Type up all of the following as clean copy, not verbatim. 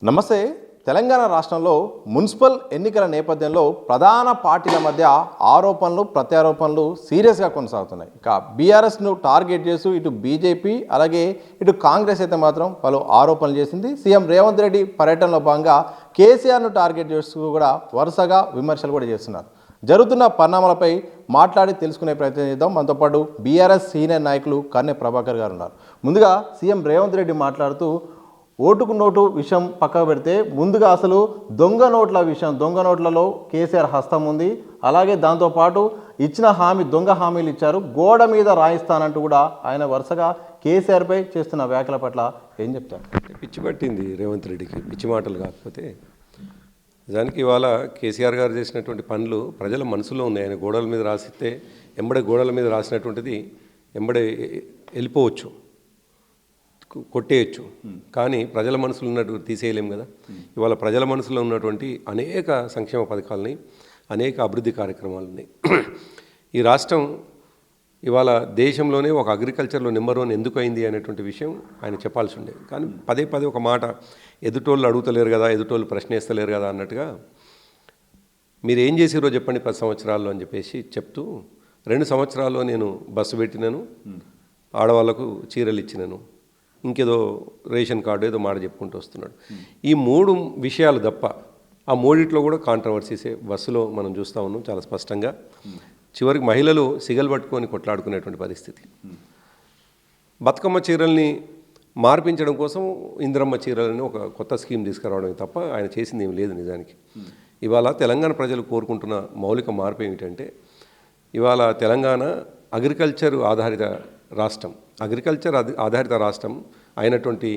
నమస్తే. తెలంగాణ రాష్ట్రంలో మున్సిపల్ ఎన్నికల నేపథ్యంలో ప్రధాన పార్టీల మధ్య ఆరోపణలు ప్రత్యారోపణలు సీరియస్గా కొనసాగుతున్నాయి. ఇక బీఆర్ఎస్ను టార్గెట్ చేస్తూ ఇటు బీజేపీ అలాగే ఇటు కాంగ్రెస్ అయితే మాత్రం పలు ఆరోపణలు చేసింది. సీఎం రేవంత్ రెడ్డి పర్యటనలో భాగంగా కేసీఆర్ను టార్గెట్ చేస్తూ కూడా వరుసగా విమర్శలు కూడా చేస్తున్నారు. జరుగుతున్న పరిణామాలపై మాట్లాడి తెలుసుకునే ప్రయత్నం చేద్దాం. మనతో పాటు బీఆర్ఎస్ సీనియర్ నాయకులు కన్నె ప్రభాకర్ గారు ఉన్నారు. ముందుగా సీఎం రేవంత్ రెడ్డి మాట్లాడుతూ ఓటుకు నోటు విషయం పక్కకు పెడితే ముందుగా అసలు దొంగ నోట్లలో కేసీఆర్ హస్తం ఉంది. అలాగే దాంతోపాటు ఇచ్చిన దొంగ హామీలు ఇచ్చారు, గోడ మీద రాయిస్తానంటూ కూడా ఆయన వరుసగా కేసీఆర్పై చేస్తున్న వ్యాఖ్యల పట్ల ఏం చెప్తారు? పిచ్చి పట్టింది రేవంత్ రెడ్డికి, పిచ్చి మాటలు కాకపోతే. నిజానికి ఇవాళ కేసీఆర్ గారు చేసినటువంటి పనులు ప్రజల మనసులో ఉన్నాయి. ఆయన గోడల మీద రాసిస్తే ఎంబడే గోడల మీద రాసినటువంటిది ఎంబడే వెళ్ళిపోవచ్చు, కొట్టేయచ్చు. కానీ ప్రజల మనసులో ఉన్నటువంటి తీసేయలేం కదా. ఇవాళ ప్రజల మనసులో ఉన్నటువంటి అనేక సంక్షేమ పథకాలని, అనేక అభివృద్ధి కార్యక్రమాలని ఈ రాష్ట్రం ఇవాళ దేశంలోనే ఒక అగ్రికల్చర్లో నెంబర్ 1 ఎందుకు అయింది అనేటువంటి విషయం ఆయన చెప్పాల్సి ఉండేది. కానీ పదే పదే ఒక మాట, ఎదుటోళ్ళు అడుగుతలేరు కదా, ఎదుటోళ్ళు ప్రశ్నిస్తలేరు కదా అన్నట్టుగా మీరు ఏం చేసిరో చెప్పండి 10 సంవత్సరాల్లో అని చెప్పేసి చెప్తూ 2 సంవత్సరాల్లో నేను బస్సు పెట్టినాను, ఆడవాళ్లకు చీరలు ఇచ్చినాను, ఇంకేదో రేషన్ కార్డు ఏదో మాట చెప్పుకుంటూ వస్తున్నాడు. ఈ 3 విషయాలు తప్ప ఆ 3 కూడా కాంట్రవర్సీసే బస్సులో మనం చూస్తూ ఉన్నాం చాలా స్పష్టంగా. చివరికి మహిళలు సిగలు పట్టుకొని కొట్లాడుకునేటువంటి పరిస్థితి. బతుకమ్మ చీరల్ని మార్పించడం కోసం ఇందిరమ్మ చీరలని ఒక కొత్త స్కీమ్ తీసుకురావడమే తప్ప ఆయన చేసింది ఏమి లేదు. నిజానికి ఇవాళ తెలంగాణ ప్రజలు కోరుకుంటున్న మౌలిక మార్పు ఏమిటంటే, ఇవాళ తెలంగాణ అగ్రికల్చర్ ఆధారిత రాష్ట్రం, ఆధారిత రాష్ట్రం అయినటువంటి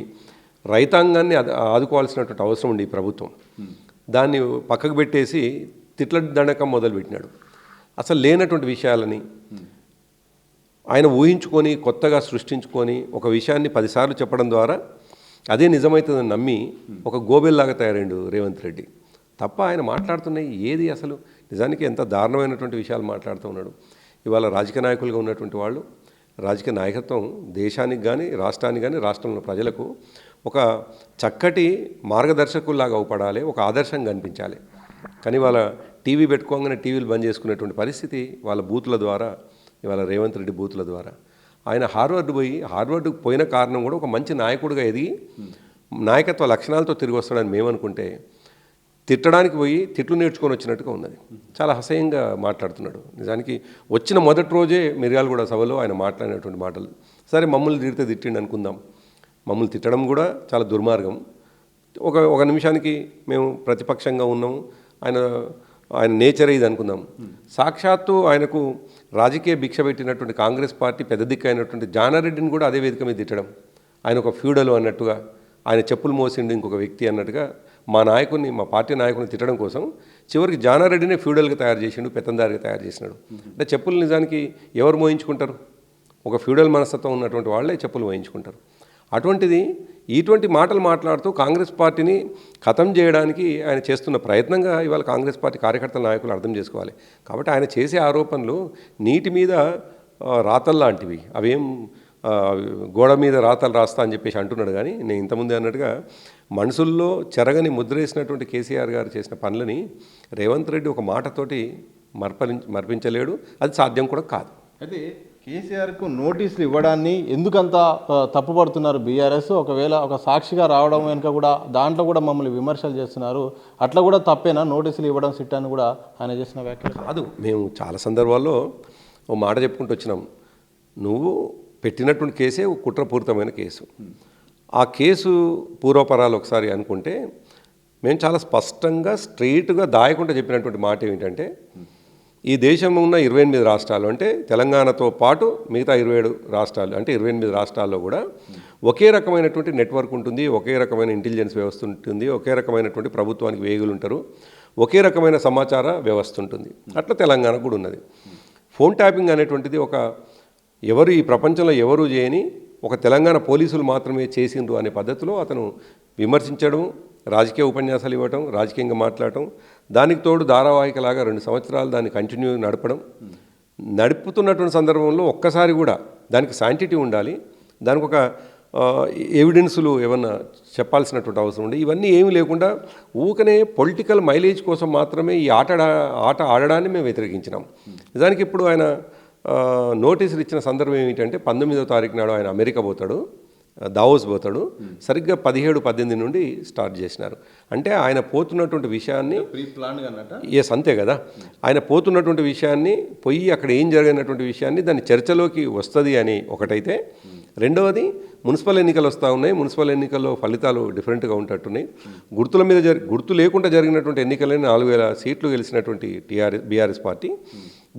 రైతాంగాన్ని ఆదుకోవాల్సినటువంటి అవసరం ఉంది ఈ ప్రభుత్వం. దాన్ని పక్కకు పెట్టేసి తిట్ల దండకం మొదలుపెట్టినాడు. అసలు లేనటువంటి విషయాలని ఆయన ఊహించుకొని కొత్తగా సృష్టించుకొని ఒక విషయాన్ని 10 సార్లు చెప్పడం ద్వారా అదే నిజమవుతుందని నమ్మి ఒక గోబెల్లాగా తయారైండు రేవంత్ రెడ్డి. తప్ప ఆయన మాట్లాడుతున్నాయి ఏది అసలు నిజానికి ఎంత దారుణమైనటువంటి విషయాలు మాట్లాడుతూ ఉన్నాడు. ఇవాళ రాజకీయ నాయకులుగా ఉన్నటువంటి వాళ్ళు, రాజకీయ నాయకత్వం దేశానికి కానీ రాష్ట్రానికి కానీ రాష్ట్రంలో ప్రజలకు ఒక చక్కటి మార్గదర్శకుల్లాగా అవపడాలి, ఒక ఆదర్శంగా కనిపించాలి. కానీ వాళ్ళ టీవీ పెట్టుకోగానే టీవీలు బంద్ చేసుకునేటువంటి పరిస్థితి వాళ్ళ బూతుల ద్వారా, ఇవాళ రేవంత్ రెడ్డి బూతుల ద్వారా. ఆయన హార్వర్డ్కి పోయిన కారణం కూడా ఒక మంచి నాయకుడిగా ఎదిగి నాయకత్వ లక్షణాలతో తిరిగి వస్తాడని మేము అనుకుంటే, తిట్టడానికి పోయి తిట్లు నేర్చుకొని వచ్చినట్టుగా ఉన్నది. చాలా అసహ్యంగా మాట్లాడుతున్నాడు. నిజానికి వచ్చిన మొదటి రోజే మిర్యాలగూడ సభలో ఆయన మాట్లాడినటువంటి మాటలు, సరే మమ్మల్ని తిట్టిండి అనుకుందాం, మమ్మల్ని తిట్టడం కూడా చాలా దుర్మార్గం. ఒక నిమిషానికి మేము ప్రతిపక్షంగా ఉన్నాము, ఆయన నేచరే ఇది అనుకుందాం. సాక్షాత్తు ఆయనకు రాజకీయ భిక్ష పెట్టినటువంటి కాంగ్రెస్ పార్టీ పెద్ద దిక్కు అయినటువంటి జానారెడ్డిని కూడా అదే వేదిక మీద తిట్టడం, ఆయన ఒక ఫ్యూడల్ అన్నట్టుగా, ఆయన చెప్పులు మోసిండు ఇంకొక వ్యక్తి అన్నట్టుగా మా పార్టీ నాయకుని తిట్టడం కోసం చివరికి జానారెడ్డినే ఫ్యూడల్గా తయారు చేసిండు, పెత్తందారిగా తయారు చేసినాడు. అంటే చెప్పులు నిజానికి ఎవరు మోయించుకుంటారు? ఒక ఫ్యూడల్ మనస్తత్వం ఉన్నటువంటి వాళ్ళే చెప్పులు మోయించుకుంటారు. అటువంటిది ఇటువంటి మాటలు మాట్లాడుతూ కాంగ్రెస్ పార్టీని ఖతం చేయడానికి ఆయన చేస్తున్న ప్రయత్నంగా ఇవాళ కాంగ్రెస్ పార్టీ కార్యకర్తల నాయకులు అర్థం చేసుకోవాలి. కాబట్టి ఆయన చేసే ఆరోపణలు నీటి మీద రాతల్లాంటివి, అవేం గోడ మీద రాతలు రాస్తా అని చెప్పేసి అంటున్నాడు. కానీ నేను ఇంతకుముందే అన్నట్టుగా మనసుల్లో చెరగని ముద్రేసినటువంటి కేసీఆర్ గారు చేసిన పనులని రేవంత్ రెడ్డి ఒక మాటతోటి మర్పించలేడు, అది సాధ్యం కూడా కాదు. అయితే కేసీఆర్కు నోటీసులు ఇవ్వడాన్ని ఎందుకంత తప్పుపడుతున్నారు బీఆర్ఎస్? ఒకవేళ ఒక సాక్షిగా రావడం వెనుక కూడా దాంట్లో కూడా మమ్మల్ని విమర్శలు చేస్తున్నారు, అట్లా కూడా తప్పేనా నోటీసులు ఇవ్వడం సిట్టాన్ని కూడా ఆయన చేసిన వ్యాఖ్యలు? కాదు, మేము చాలా సందర్భాల్లో ఓ మాట చెప్పుకుంటూ వచ్చినాం. నువ్వు పెట్టినటువంటి కేసే కుట్రపూరితమైన కేసు. ఆ కేసు పూర్వపరాలు ఒకసారి అనుకుంటే మేము చాలా స్పష్టంగా స్ట్రెయిట్గా దాయకుండా చెప్పినటువంటి మాట ఏమిటంటే, ఈ దేశంలో ఉన్న 28 రాష్ట్రాలు అంటే తెలంగాణతో పాటు మిగతా 27 రాష్ట్రాలు అంటే 28 రాష్ట్రాల్లో కూడా ఒకే రకమైనటువంటి నెట్వర్క్ ఉంటుంది, ఒకే రకమైన ఇంటెలిజెన్స్ వ్యవస్థ ఉంటుంది, ఒకే రకమైనటువంటి ప్రభుత్వానికి వేగులు ఉంటారు, ఒకే రకమైన సమాచార వ్యవస్థ ఉంటుంది. అట్లా తెలంగాణ కూడా ఉన్నది. ఫోన్ ట్యాపింగ్ అనేటువంటిది ఎవరు ఈ ప్రపంచంలో ఎవరు చేయని ఒక తెలంగాణ పోలీసులు మాత్రమే చేసిండ్రు అనే పద్ధతిలో అతను విమర్శించడం, రాజకీయ ఉపన్యాసాలు ఇవ్వటం, రాజకీయంగా మాట్లాడటం, దానికి తోడు ధారావాహికలాగా 2 సంవత్సరాలు దాన్ని కంటిన్యూ నడుపుతున్నటువంటి సందర్భంలో ఒక్కసారి కూడా దానికి శాంటిటీ ఉండాలి, దానికి ఒక ఎవిడెన్సులు ఏమన్నా చెప్పాల్సినటువంటి అవసరం ఉండే ఇవన్నీ ఏమీ లేకుండా ఊకనే పొలిటికల్ మైలేజ్ కోసం మాత్రమే ఈ ఆట ఆడడాన్ని మేము వ్యతిరేకించినాం. నిజానికి ఇప్పుడు ఆయన నోటీసులు ఇచ్చిన సందర్భం ఏమిటంటే 19వ తారీఖు నాడు ఆయన అమెరికా పోతాడు, దావోస్ పోతాడు. సరిగ్గా 17-18 నుండి స్టార్ట్ చేసినారు. అంటే ఆయన పోతున్నటువంటి విషయాన్ని అంతే కదా, ఆయన పోతున్నటువంటి విషయాన్ని పోయి అక్కడ ఏం జరిగినటువంటి విషయాన్ని దాని చర్చలోకి వస్తుంది అని ఒకటైతే, రెండవది మున్సిపల్ ఎన్నికలు వస్తూ ఉన్నాయి, మున్సిపల్ ఎన్నికల్లో ఫలితాలు డిఫరెంట్గా ఉంటున్నాయి. గుర్తుల మీద గుర్తు లేకుండా జరిగినటువంటి ఎన్నికలని 4000 సీట్లు గెలిచినటువంటి బీఆర్ఎస్ పార్టీ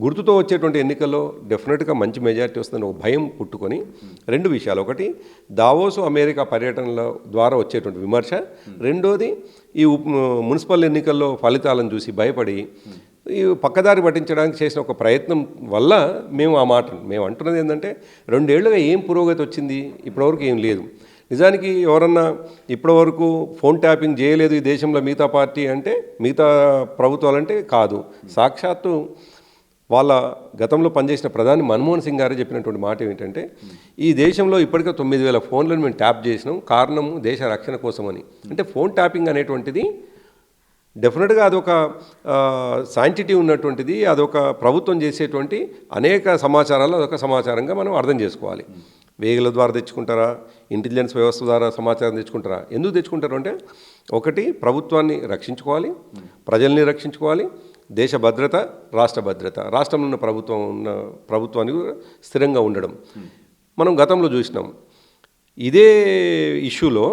గుర్తుతో వచ్చేటువంటి ఎన్నికల్లో డెఫినెట్గా మంచి మెజారిటీ వస్తుందని ఒక భయం పుట్టుకొని 2 విషయాలు, ఒకటి దావోసు అమెరికా పర్యటనల ద్వారా వచ్చేటువంటి విమర్శ, రెండోది ఈ మున్సిపల్ ఎన్నికల్లో ఫలితాలను చూసి భయపడి ఈ పక్కదారి పట్టించడానికి చేసిన ఒక ప్రయత్నం వల్ల మేము మేము అంటున్నది ఏంటంటే 2 ఏళ్లుగా ఏం పురోగతి వచ్చింది, ఇప్పటివరకు ఏం లేదు. నిజానికి ఎవరన్నా ఇప్పటివరకు ఫోన్ ట్యాపింగ్ చేయలేదు ఈ దేశంలో మిగతా పార్టీ అంటే, మిగతా ప్రభుత్వాలంటే కాదు. సాక్షాత్తు వాళ్ళ గతంలో పనిచేసిన ప్రధాని మన్మోహన్ సింగ్ గారు చెప్పినటువంటి మాట ఏమిటంటే, ఈ దేశంలో ఇప్పటికే 9000 ఫోన్లను మేము ట్యాప్ చేసినాం, కారణం దేశ రక్షణ కోసమని. అంటే ఫోన్ ట్యాపింగ్ అనేటువంటిది డెఫినెట్గా అదొక శాంటిటీ ఉన్నటువంటిది, అదొక ప్రభుత్వం చేసేటువంటి అనేక సమాచారాలు అదొక సమాచారంగా మనం అర్థం చేసుకోవాలి. వేగుల ద్వారా తెచ్చుకుంటారా, ఇంటెలిజెన్స్ వ్యవస్థ ద్వారా సమాచారం తెచ్చుకుంటారా? ఎందుకు తెచ్చుకుంటారు అంటే, ఒకటి ప్రభుత్వాన్ని రక్షించుకోవాలి, ప్రజల్ని రక్షించుకోవాలి, దేశ భద్రత, రాష్ట్ర భద్రత, రాష్ట్రంలో ఉన్న ప్రభుత్వానికి స్థిరంగా ఉండడం. మనం గతంలో చూసినాం ఇదే ఇష్యూలో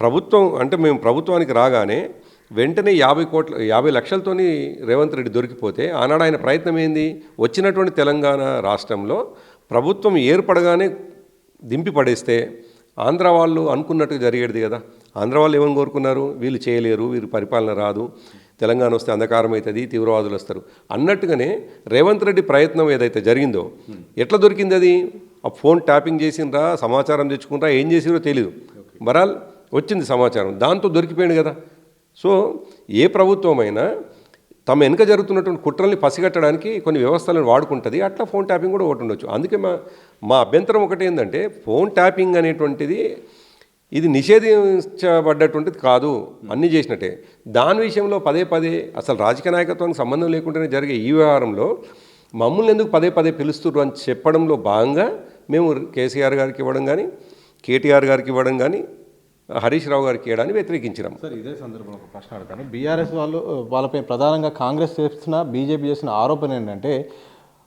ప్రభుత్వం అంటే మేము ప్రభుత్వానికి రాగానే వెంటనే 50 లక్షలతోని రేవంత్ రెడ్డి దొరికిపోతే ఆనాడు ఆయన ప్రయత్నం ఏంది, వచ్చినటువంటి తెలంగాణ రాష్ట్రంలో ప్రభుత్వం ఏర్పడగానే దింపి పడేస్తే ఆంధ్ర వాళ్ళు అనుకున్నట్టుగా జరిగేది కదా. ఆంధ్ర వాళ్ళు ఏమని కోరుకున్నారు, వీళ్ళు చేయలేరు, వీరు పరిపాలన రాదు, తెలంగాణ వస్తే అంధకారం అవుతుంది, తీవ్రవాదులు వస్తారు అన్నట్టుగానే రేవంత్ రెడ్డి ప్రయత్నం ఏదైతే జరిగిందో ఎట్లా దొరికింది అది? ఆ ఫోన్ ట్యాపింగ్ చేసిండ్రా, సమాచారం తెచ్చుకుంటారా, ఏం చేసిరో తెలీదు, బరాల్ వచ్చింది సమాచారం, దాంతో దొరికిపోయింది కదా. సో ఏ ప్రభుత్వమైనా తమ వెనుక జరుగుతున్నటువంటి కుట్రల్ని పసిగట్టడానికి కొన్ని వ్యవస్థలను వాడుకుంటుంది. అట్లా ఫోన్ ట్యాపింగ్ కూడా ఒకటి ఉండొచ్చు. అందుకే మా అభ్యంతరం ఒకటి ఏంటంటే, ఫోన్ ట్యాపింగ్ అనేటువంటిది ఇది నిషేధించబడ్డటువంటిది కాదు, అన్నీ చేసినట్టే. దాని విషయంలో పదే అసలు రాజకీయ నాయకత్వానికి సంబంధం లేకుండానే జరిగే ఈ వ్యవహారంలో మమ్మల్ని ఎందుకు పదే పిలుస్తున్నారు అని చెప్పడంలో భాగంగా మేము కేసీఆర్ గారికి ఇవ్వడం కానీ, కేటీఆర్ గారికి ఇవ్వడం కానీ, హరీష్ రావు గారికి ఇవ్వడాన్ని వ్యతిరేకించినాం. సార్, ఇదే సందర్భంలో ఒక ప్రశ్న అడతాను. బీఆర్ఎస్ వాళ్ళపై ప్రధానంగా కాంగ్రెస్ చేస్తున్న, బీజేపీ చేస్తున్న ఆరోపణ ఏంటంటే,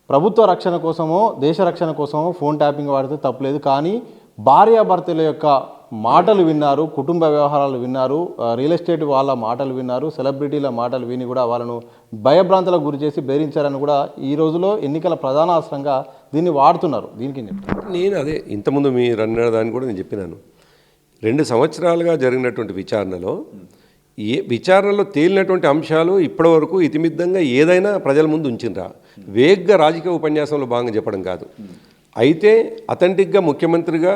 ప్రభుత్వ రక్షణ కోసమో దేశ రక్షణ కోసమో ఫోన్ ట్యాపింగ్ వాడితే తప్పలేదు, కానీ భార్యాభర్తల యొక్క మాటలు విన్నారు, కుటుంబ వ్యవహారాలు విన్నారు, రియల్ ఎస్టేట్ వాళ్ళ మాటలు విన్నారు, సెలబ్రిటీల మాటలు విని కూడా వాళ్ళను భయభ్రాంతులకు గురి చేసి బెదిరించారని కూడా ఈ రోజులో ఎన్నికల ప్రధాన అస్త్రంగా దీన్ని వాడుతున్నారు. దీనికి నేను అదే ఇంతకుముందు మీరు అన్న దాన్ని కూడా నేను చెప్పినాను. 2 సంవత్సరాలుగా జరిగినటువంటి విచారణలో తేలినటువంటి అంశాలు ఇప్పటివరకు ఇతిమిద్దంగా ఏదైనా ప్రజల ముందు ఉంచిండ్రా? వేగ్గా రాజకీయ ఉపన్యాసంలో భాగంగా చెప్పడం కాదు. అయితే అథెంటిక్గా ముఖ్యమంత్రిగా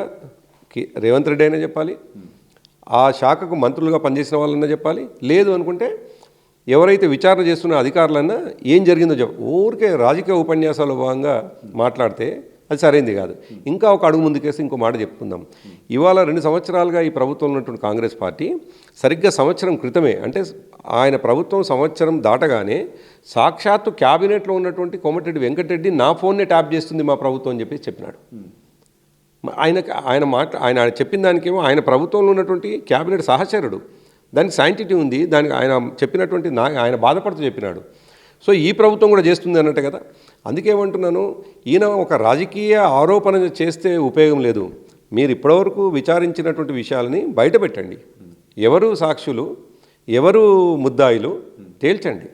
రేవంత్ రెడ్డి అయినా చెప్పాలి, ఆ శాఖకు మంత్రులుగా పనిచేసిన వాళ్ళన్నా చెప్పాలి, లేదు అనుకుంటే ఎవరైతే విచారణ చేస్తున్న అధికారులన్నా ఏం జరిగిందో ఊరికే రాజకీయ ఉపన్యాసాల భాగంగా మాట్లాడితే అది సరైంది కాదు. ఇంకా ఒక అడుగు ముందుకేసి ఇంకో మాట చెప్పుకుందాం. ఇవాళ 2 సంవత్సరాలుగా ఈ ప్రభుత్వంలో ఉన్నటువంటి కాంగ్రెస్ పార్టీ సరిగ్గా సంవత్సరం క్రితమే, అంటే ఆయన ప్రభుత్వం సంవత్సరం దాటగానే సాక్షాత్తు క్యాబినెట్లో ఉన్నటువంటి కోమటిరెడ్డి వెంకటరెడ్డి నా ఫోన్నే ట్యాప్ చేస్తుంది మా ప్రభుత్వం అని చెప్పినాడు. ఆయన చెప్పిన దానికేమో ఆయన ప్రభుత్వంలో ఉన్నటువంటి క్యాబినెట్ సహచరుడు, దానికి సైంటిటీ ఉంది, దానికి ఆయన చెప్పినటువంటి ఆయన బాధపడుతూ చెప్పినాడు. సో ఈ ప్రభుత్వం కూడా చేస్తుంది అన్నట్టు కదా. అందుకేమంటున్నాను, ఈయన ఒక రాజకీయ ఆరోపణ చేస్తే ఉపయోగం లేదు. మీరు ఇప్పటివరకు విచారించినటువంటి విషయాలని బయట పెట్టండి, ఎవరు సాక్షులు, ఎవరు ముద్దాయిలు తేల్చండి.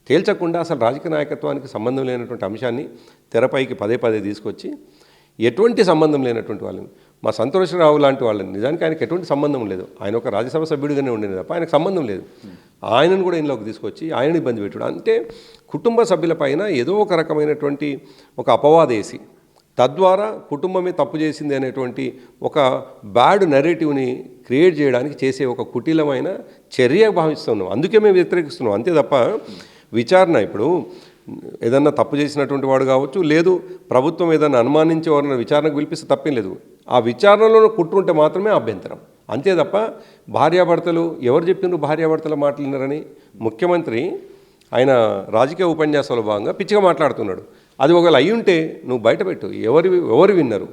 తేల్చకుండా అసలు రాజకీయ నాయకత్వానికి సంబంధం లేనటువంటి అంశాన్ని తెరపైకి పదే తీసుకొచ్చి ఎటువంటి సంబంధం లేనటువంటి వాళ్ళని, మా సంతోషరావు లాంటి వాళ్ళని, నిజానికి ఆయనకు ఎటువంటి సంబంధం లేదు, ఆయన ఒక రాజ్యసభ సభ్యుడిగానే ఉండేది తప్ప ఆయనకు సంబంధం లేదు, ఆయనను కూడా ఇంట్లోకి తీసుకొచ్చి ఆయనని ఇబ్బంది పెట్టాడు. అంటే కుటుంబ సభ్యులపైన ఏదో ఒక రకమైనటువంటి ఒక అపవాదేసి తద్వారా కుటుంబమే తప్పు చేసింది అనేటువంటి ఒక బ్యాడ్ నెరేటివ్ని క్రియేట్ చేయడానికి చేసే ఒక కుటిలమైన చర్య భావిస్తున్నాం. అందుకే మేము వ్యతిరేకిస్తున్నాం, అంతే తప్ప విచారణ ఇప్పుడు ఏదన్నా తప్పు చేసినటువంటి వాడు కావచ్చు, లేదు ప్రభుత్వం ఏదన్నా అనుమానించి ఎవరైనా విచారణకు పిలిపిస్తే తప్పేం లేదు. ఆ విచారణలో కుట్రుంటే మాత్రమే అభ్యంతరం, అంతే తప్ప భార్యాభర్తలు ఎవరు చెప్పిండ్రు భార్యాభర్తల మాట్లాడినారని? ముఖ్యమంత్రి ఆయన రాజకీయ ఉపన్యాసంలో భాగంగా పిచ్చిగా మాట్లాడుతున్నాడు. అది ఒకవేళ అయి ఉంటే నువ్వు బయటపెట్టు. ఎవరు విన్నారు?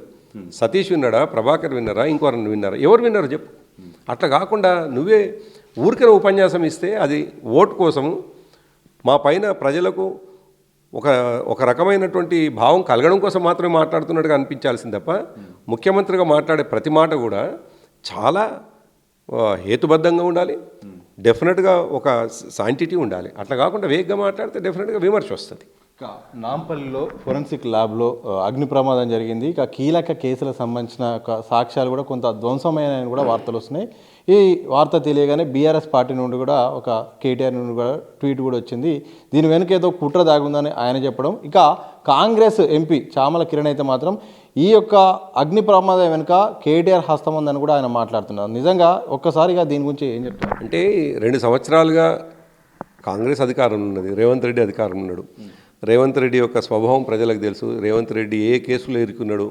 సతీష్ విన్నాడా? ప్రభాకర్ విన్నారా? ఇంకోరని విన్నారా? ఎవరు విన్నారు చెప్పు. అట్లా కాకుండా నువ్వే ఊరికైనా ఉపన్యాసం ఇస్తే అది ఓటు కోసము మా పైన ప్రజలకు ఒక రకమైనటువంటి భావం కలగడం కోసం మాత్రమే మాట్లాడుతున్నట్టుగా అనిపించాల్సింది తప్ప ముఖ్యమంత్రిగా మాట్లాడే ప్రతి మాట కూడా చాలా హేతుబద్ధంగా ఉండాలి, డెఫినెట్గా ఒక శాంటిటీ ఉండాలి. అట్లా కాకుండా వేగంగా మాట్లాడితే డెఫినెట్గా విమర్శ వస్తుంది. నాంపల్లిలో ఫోరెన్సిక్ ల్యాబ్లో అగ్ని ప్రమాదం జరిగింది. ఇక కీలక కేసులకు సంబంధించిన సాక్ష్యాలు కూడా కొంత ధ్వంసమైన కూడా వార్తలు వస్తున్నాయి. ఈ వార్త తెలియగానే బీఆర్ఎస్ పార్టీ నుండి కూడా ఒక కేటీఆర్ నుండి కూడా ట్వీట్ కూడా వచ్చింది. దీని వెనుక ఏదో కుట్ర దాగుందని ఆయన చెప్పడం. ఇక కాంగ్రెస్ ఎంపీ చామల కిరణ్ అయితే మాత్రం ఈ యొక్క అగ్ని ప్రమాదం వెనుక కేటీఆర్ హస్తం ఉందని కూడా ఆయన మాట్లాడుతున్నారు. నిజంగా ఒక్కసారిగా దీని గురించి ఏం చెప్తారు? అంటే 2 సంవత్సరాలుగా కాంగ్రెస్ అధికారం ఉన్నది, రేవంత్ రెడ్డి అధికారం ఉన్నాడు. రేవంత్ రెడ్డి యొక్క స్వభావం ప్రజలకు తెలుసు. రేవంత్ రెడ్డి ఏ కేసులో ఇరుకున్నాడు,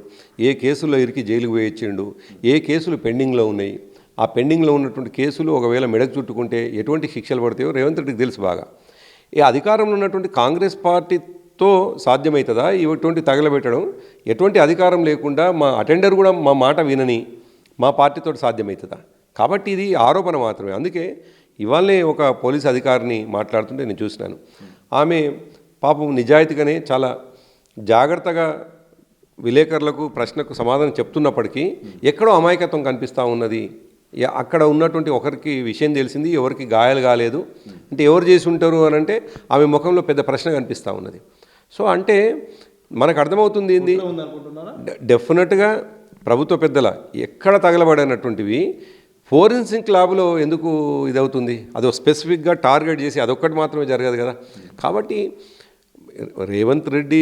ఏ కేసులో ఇరికి జైలుకు వేయించిండు, ఏ కేసులు పెండింగ్లో ఉన్నాయి, ఆ పెండింగ్లో ఉన్నటువంటి కేసులు ఒకవేళ మెడకు చుట్టుకుంటే ఎటువంటి శిక్షలు పడతాయో రేవంత్ రెడ్డికి తెలుసు బాగా. ఈ అధికారంలో ఉన్నటువంటి కాంగ్రెస్ పార్టీతో సాధ్యమవుతుందా ఇటువంటి తగలబెట్టడం? ఎటువంటి అధికారం లేకుండా మా అటెండర్ కూడా మా మాట వినని మా పార్టీతో సాధ్యమవుతుందా? కాబట్టి ఇది ఆరోపణ మాత్రమే. అందుకే ఇవాళనే ఒక పోలీస్ అధికారిని మాట్లాడుతుంటే నేను చూసినాను. ఆమె పాపం నిజాయితీగానే చాలా జాగ్రత్తగా విలేకరులకు ప్రశ్నకు సమాధానం చెప్తున్నప్పటికీ ఎక్కడో అమాయకత్వం కనిపిస్తూ ఉన్నది. అక్కడ ఉన్నటువంటి ఒకరికి విషయం తెలిసింది, ఎవరికి గాయాలు కాలేదు అంటే ఎవరు చేసి ఉంటారు అని అంటే ఆమె ముఖంలో పెద్ద ప్రశ్న కనిపిస్తూ ఉన్నది. సో అంటే మనకు అర్థమవుతుంది ఏంది, డెఫినెట్గా ప్రభుత్వ పెద్దల ఎక్కడ తగలబడినటువంటివి ఫోరెన్సిక్ ల్యాబ్లో ఎందుకు ఇదవుతుంది? అదో స్పెసిఫిక్గా టార్గెట్ చేసి అదొక్కటి మాత్రమే జరగదు కదా. కాబట్టి రేవంత్ రెడ్డి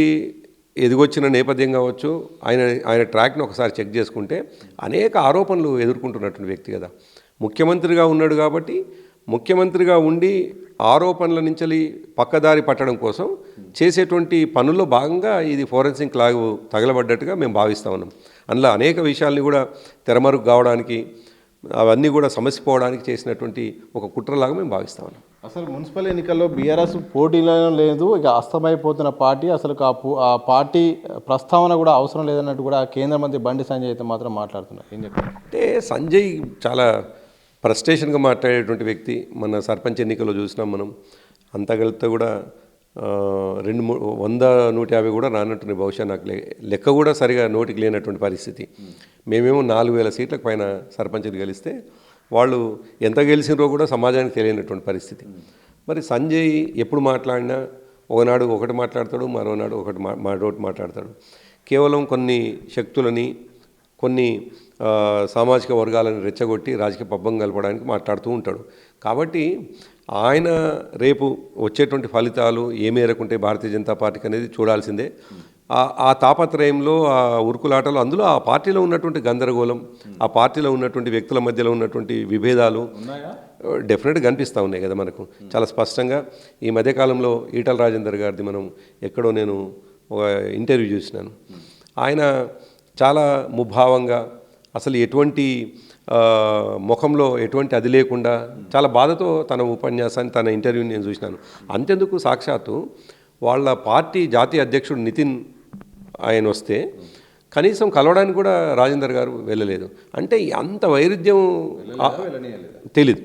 ఎదిగొచ్చిన నేపథ్యం కావచ్చు, ఆయన ట్రాక్ని ఒకసారి చెక్ చేసుకుంటే అనేక ఆరోపణలు ఎదుర్కొంటున్నటువంటి వ్యక్తి కదా. ముఖ్యమంత్రిగా ఉన్నాడు కాబట్టి ముఖ్యమంత్రిగా ఉండి ఆరోపణల నుంచి పక్కదారి పట్టడం కోసం చేసేటువంటి పనుల్లో భాగంగా ఇది ఫోరెన్సిక్ ల్యాబ్ తగలబడ్డట్టుగా మేము భావిస్తూ ఉన్నాం. అందులో అనేక విషయాల్ని కూడా తెరమరుగు కావడానికి, అవన్నీ కూడా సమసిపోవడానికి చేసినటువంటి ఒక కుట్రలాగా మేము భావిస్తా ఉన్నాం. అసలు మున్సిపల్ ఎన్నికల్లో బీఆర్ఎస్ పోటీలో లేదు, ఇక అస్తమైపోతున్న పార్టీ, అసలు ఆ పార్టీ ప్రస్తావన కూడా అవసరం లేదన్నట్టు కూడా కేంద్ర మంత్రి బండి సంజయ్ అయితే మాత్రం మాట్లాడుతున్నారు. ఏం చెప్పారు అంటే సంజయ్ చాలా ఫ్రస్ట్రేషన్గా మాట్లాడేటువంటి వ్యక్తి. మన సర్పంచ్ ఎన్నికల్లో చూసినాం మనం. అంతగలితో కూడా 100-150 కూడా రానట్టున్నాయి. బహుశా నాకు లెక్క కూడా సరిగా నోటికి లేనటువంటి పరిస్థితి. మేమేమో 4000 సీట్లకు పైన సర్పంచ్ని గెలిస్తే వాళ్ళు ఎంత గెలిచినరో కూడా సమాజానికి తెలియనటువంటి పరిస్థితి. మరి సంజయ్ ఎప్పుడు మాట్లాడినా ఒకనాడు ఒకటి మాట్లాడతాడు, మరోనాడు మరొకటి మాట్లాడతాడు. కేవలం కొన్ని శక్తులని, కొన్ని సామాజిక వర్గాలను రెచ్చగొట్టి రాజకీయ పబ్బం కలపడానికి మాట్లాడుతూ ఉంటాడు. కాబట్టి ఆయన రేపు వచ్చేటువంటి ఫలితాలు ఏ మేరకుంటే భారతీయ జనతా పార్టీకి అనేది చూడాల్సిందే. ఆ తాపత్రయంలో, ఆ ఉరుకులాటలు, అందులో ఆ పార్టీలో ఉన్నటువంటి గందరగోళం, ఆ పార్టీలో ఉన్నటువంటి వ్యక్తుల మధ్యలో ఉన్నటువంటి విభేదాలు డెఫినెట్గా కనిపిస్తూ ఉన్నాయి కదా మనకు చాలా స్పష్టంగా. ఈ మధ్యకాలంలో ఈటల రాజేందర్ గారిది మనం ఎక్కడో నేను ఒక ఇంటర్వ్యూ చూసినాను. ఆయన చాలా ముభావంగా, అసలు ఎటువంటి ముఖంలో ఎటువంటి అది లేకుండా చాలా బాధతో తన ఉపన్యాసాన్ని, తన ఇంటర్వ్యూని నేను చూసినాను. అంతెందుకు, సాక్షాత్తు వాళ్ళ పార్టీ జాతీయ అధ్యక్షుడు నితిన్ ఆయన వస్తే కనీసం కలవడానికి కూడా రాజేందర్ గారు వెళ్ళలేదు. అంటే అంత వైరుధ్యం తెలీదు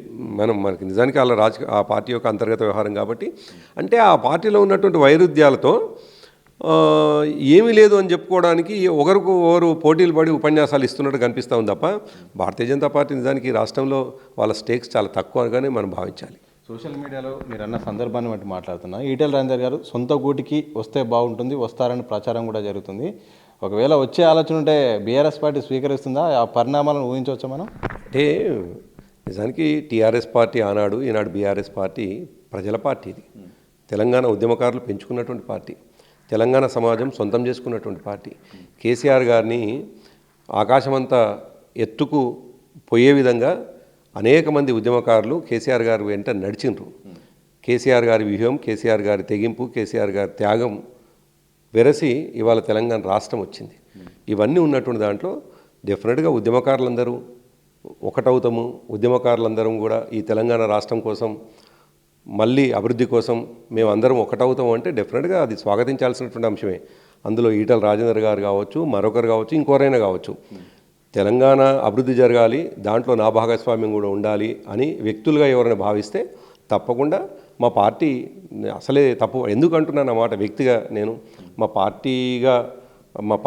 మనకి నిజానికి వాళ్ళ ఆ పార్టీ యొక్క అంతర్గత వ్యవహారం కాబట్టి. అంటే ఆ పార్టీలో ఉన్నటువంటి వైరుధ్యాలతో ఏమీ లేదు అని చెప్పుకోవడానికి ఒకరు పోటీలు పడి ఉపన్యాసాలు ఇస్తున్నట్టు కనిపిస్తూ ఉంది తప్ప భారతీయ జనతా పార్టీ నిజానికి రాష్ట్రంలో వాళ్ళ స్టేక్స్ చాలా తక్కువగానే మనం భావించాలి. సోషల్ మీడియాలో మీరు అన్న సందర్భాన్ని బట్టి మాట్లాడుతున్నా, ఈటెల రాజేందర్ గారు సొంత గూటికి వస్తే బాగుంటుంది, వస్తారని ప్రచారం కూడా జరుగుతుంది. ఒకవేళ వచ్చే ఆలోచన ఉంటే బీఆర్ఎస్ పార్టీ స్వీకరిస్తుందా? ఆ పరిణామాలను ఊహించవచ్చా మనం? అంటే నిజానికి టీఆర్ఎస్ పార్టీ ఆనాడు, ఈనాడు బీఆర్ఎస్ పార్టీ ప్రజల పార్టీ. ఇది తెలంగాణ ఉద్యమకారులు పెంచుకున్నటువంటి పార్టీ, తెలంగాణ సమాజం సొంతం చేసుకున్నటువంటి పార్టీ. కేసీఆర్ గారిని ఆకాశమంతా ఎత్తుకు పోయే విధంగా అనేక మంది ఉద్యమకారులు కేసీఆర్ గారు వెంట నడిచిండ్రు. కేసీఆర్ గారి వ్యూహం, కేసీఆర్ గారి తెగింపు, కేసీఆర్ గారి త్యాగం వెరసి ఇవాళ తెలంగాణ రాష్ట్రం వచ్చింది. ఇవన్నీ ఉన్నటువంటి దాంట్లో డెఫినెట్గా ఉద్యమకారులందరూ ఒకటవుతాము. ఉద్యమకారులందరం కూడా ఈ తెలంగాణ రాష్ట్రం కోసం, మళ్ళీ అభివృద్ధి కోసం మేము అందరం ఒకటవుతాము అంటే డెఫినెట్గా అది స్వాగతించాల్సినటువంటి అంశమే. అందులో ఈటల రాజేందర్ గారు కావచ్చు, మరొకరు కావచ్చు, ఇంకోరైనా కావచ్చు. తెలంగాణ అభివృద్ధి జరగాలి, దాంట్లో నా భాగస్వామ్యం కూడా ఉండాలి అని వ్యక్తులుగా ఎవరైనా భావిస్తే తప్పకుండా మా పార్టీ అసలే తప్పు. ఎందుకు అంటున్నాను అన్నమాట, వ్యక్తిగా నేను మా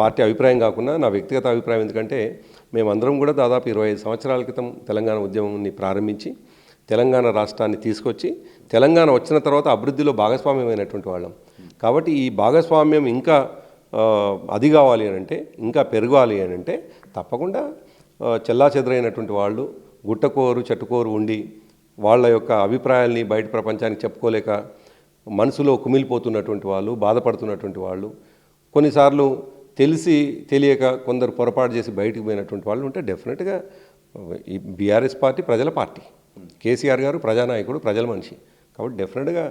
పార్టీ అభిప్రాయం కాకుండా నా వ్యక్తిగత అభిప్రాయం. ఎందుకంటే మేమందరం కూడా దాదాపు 25 సంవత్సరాల క్రితం తెలంగాణ ఉద్యమాన్ని ప్రారంభించి తెలంగాణ రాష్ట్రాన్ని తీసుకొచ్చి తెలంగాణ వచ్చిన తర్వాత అభివృద్ధిలో భాగస్వామ్యమైనటువంటి వాళ్ళం. కాబట్టి ఈ భాగస్వామ్యం ఇంకా అది కావాలి అని అంటే, ఇంకా పెరగాలి అని అంటే తప్పకుండా చెల్లాచెదరైనటువంటి వాళ్ళు, గుట్టకోరు చెట్టుకోరు ఉండి వాళ్ళ యొక్క అభిప్రాయాల్ని బయట ప్రపంచానికి చెప్పుకోలేక మనసులో కుమిలిపోతున్నటువంటి వాళ్ళు, బాధపడుతున్నటువంటి వాళ్ళు, కొన్నిసార్లు తెలిసి తెలియక కొందరు పొరపాటు చేసి బయటకు పోయినటువంటి వాళ్ళు ఉంటే డెఫినెట్గా ఈ బీఆర్ఎస్ పార్టీ ప్రజల పార్టీ. కేసీఆర్ గారు ప్రజానాయకుడు, ప్రజల మనిషి. కాబట్టి డెఫినెట్గా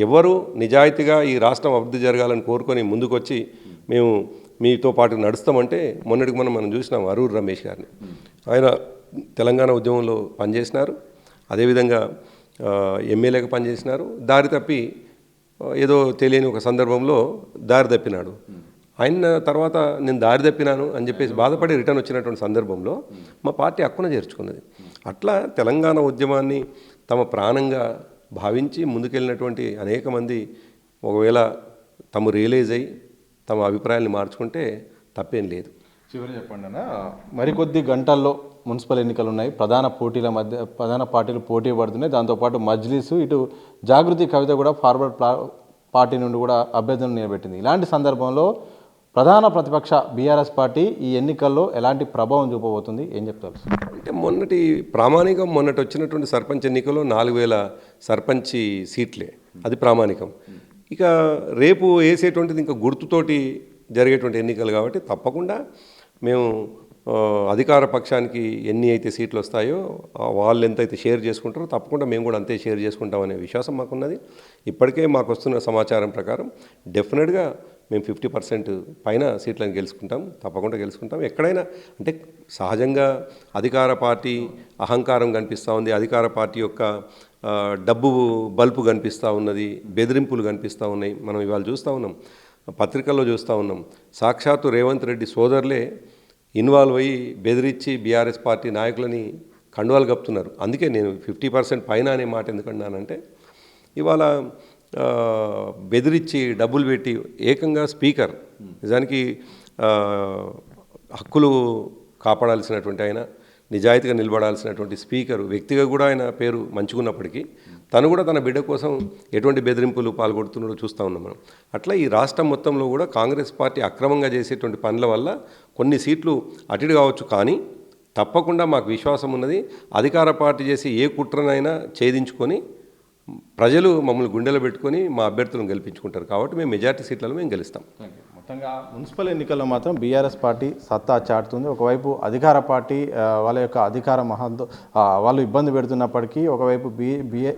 ఎవరు నిజాయితీగా ఈ రాష్ట్రం అభివృద్ధి జరగాలని కోరుకొని ముందుకొచ్చి మేము మీతో పాటు నడుస్తామంటే, మొన్నటికి మనం చూసినాం అరూర్ రమేష్ గారిని. ఆయన తెలంగాణ ఉద్యమంలో పనిచేసినారు, అదేవిధంగా ఎమ్మెల్యేగా పనిచేసినారు. దారి తప్పి ఏదో తెలియని ఒక సందర్భంలో దారి తప్పినాడు. ఆయన తర్వాత నేను దారి తప్పినాను అని చెప్పేసి బాధపడి రిటర్న్ వచ్చినటువంటి సందర్భంలో మా పార్టీ హక్కున చేర్చుకున్నది. అట్లా తెలంగాణ ఉద్యమాన్ని తమ ప్రాణంగా భావించి ముందుకెళ్ళినటువంటి అనేక మంది ఒకవేళ తమ రియలైజ్ అయ్యి తమ అభిప్రాయాన్ని మార్చుకుంటే తప్పేం లేదు. చివరి చెప్పండి అన్న, మరికొద్ది గంటల్లో మున్సిపల్ ఎన్నికలు ఉన్నాయి. ప్రధాన పార్టీలు పోటీ పడుతున్నాయి. దాంతోపాటు మజ్లిసు, ఇటు జాగృతి కవిత కూడా ఫార్వర్డ్ పార్టీ నుండి కూడా అభ్యర్థులను నిలబెట్టింది. ఇలాంటి సందర్భంలో ప్రధాన ప్రతిపక్ష బీఆర్ఎస్ పార్టీ ఈ ఎన్నికల్లో ఎలాంటి ప్రభావం చూపబోతుంది, ఏం చెప్తారు? అంటే మొన్నటి వచ్చినటువంటి సర్పంచ్ ఎన్నికల్లో 4000 సర్పంచి సీట్లే, అది ప్రామాణికం. ఇక రేపు వేసేటువంటిది ఇంకా గుర్తుతోటి జరిగేటువంటి ఎన్నికలు కాబట్టి తప్పకుండా మేము అధికార పక్షానికి ఎన్ని అయితే సీట్లు వస్తాయో వాళ్ళు ఎంతైతే షేర్ చేసుకుంటారో తప్పకుండా మేము కూడా అంతే షేర్ చేసుకుంటామనే విశ్వాసం మాకున్నది. ఇప్పటికే మాకు వస్తున్న సమాచారం ప్రకారం డెఫినెట్గా మేము 50% పైన సీట్లను గెలుచుకుంటాం, తప్పకుండా గెలుచుకుంటాం. ఎక్కడైనా అంటే సహజంగా అధికార పార్టీ అహంకారం కనిపిస్తూ ఉంది, అధికార పార్టీ యొక్క డబ్బు బల్పు కనిపిస్తూ ఉన్నది, బెదిరింపులు కనిపిస్తూ ఉన్నాయి. మనం ఇవాళ చూస్తూ ఉన్నాం, పత్రికల్లో చూస్తూ ఉన్నాం. సాక్షాత్తు రేవంత్ రెడ్డి సోదరులే ఇన్వాల్వ్ అయ్యి బెదిరించి బీఆర్ఎస్ పార్టీ నాయకులని కండువాలు కప్పుతున్నారు. అందుకే నేను 50% పైన అనే మాట ఎందుకన్నానంటే, ఇవాళ బెదిరించి డబ్బులు పెట్టి ఏకంగా స్పీకర్, నిజానికి హక్కులు కాపాడాల్సినటువంటి ఆయన, నిజాయితీగా నిలబడాల్సినటువంటి స్పీకర్ వ్యక్తిగా కూడా ఆయన పేరు మంచుకున్నప్పటికీ తను కూడా తన బిడ్డ కోసం ఎటువంటి బెదిరింపులు పాల్గొడుతున్నాడో చూస్తూ ఉన్నాం మనం. అట్లా ఈ రాష్ట్రం మొత్తంలో కూడా కాంగ్రెస్ పార్టీ అక్రమంగా చేసేటువంటి పనుల వల్ల కొన్ని సీట్లు అటు కావచ్చు, కానీ తప్పకుండా మాకు విశ్వాసం ఉన్నది, అధికార పార్టీ చేసి ఏ కుట్రనైనా ఛేదించుకొని ప్రజలు మమ్మల్ని గుండెలో పెట్టుకొని మా అభ్యర్థులను గెలిపించుకుంటారు. కాబట్టి మేము మెజార్టీ సీట్లలో మేము గెలుస్తాం. మొత్తంగా మున్సిపల్ ఎన్నికల్లో మాత్రం బీఆర్ఎస్ పార్టీ సత్తా చాటుతుంది. ఒకవైపు అధికార పార్టీ వాళ్ళ యొక్క అధికార వాళ్ళు ఇబ్బంది పెడుతున్నప్పటికీ, ఒకవైపు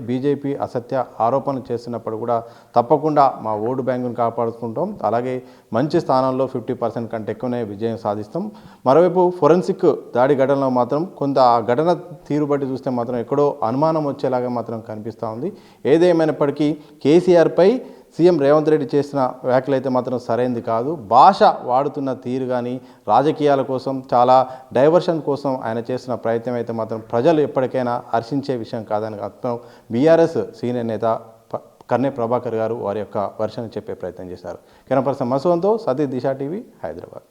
బీజేపీ అసత్య ఆరోపణలు చేస్తున్నప్పుడు కూడా తప్పకుండా మా ఓటు బ్యాంకును కాపాడుకుంటాం, అలాగే మంచి స్థానంలో 50% కంటే ఎక్కువనే విజయం సాధిస్తాం. మరోవైపు ఫోరెన్సిక్ దాడి ఘటనలో మాత్రం కొంత ఆ ఘటన తీరు బట్టి చూస్తే మాత్రం ఎక్కడో అనుమానం వచ్చేలాగా మాత్రం కనిపిస్తూ ఉంది. ఏదేమైనప్పటికీ కేసీఆర్పై సీఎం రేవంత్ రెడ్డి చేసిన వ్యాఖ్యలు అయితే మాత్రం సరైనది కాదు. భాష వాడుతున్న తీరు కానీ రాజకీయాల కోసం, చాలా డైవర్షన్ కోసం ఆయన చేస్తున్న ప్రయత్నం అయితే మాత్రం ప్రజలు ఎప్పటికైనా హర్షించే విషయం కాదని అర్థం. బీఆర్ఎస్ సీనియర్ నేత కర్నె ప్రభాకర్ గారు వారి యొక్క వర్షాన్ని చెప్పే ప్రయత్నం చేశారు. కెమెరా పర్సన్ మసూన్తో సతీష్, దిశ టీవీ, హైదరాబాద్.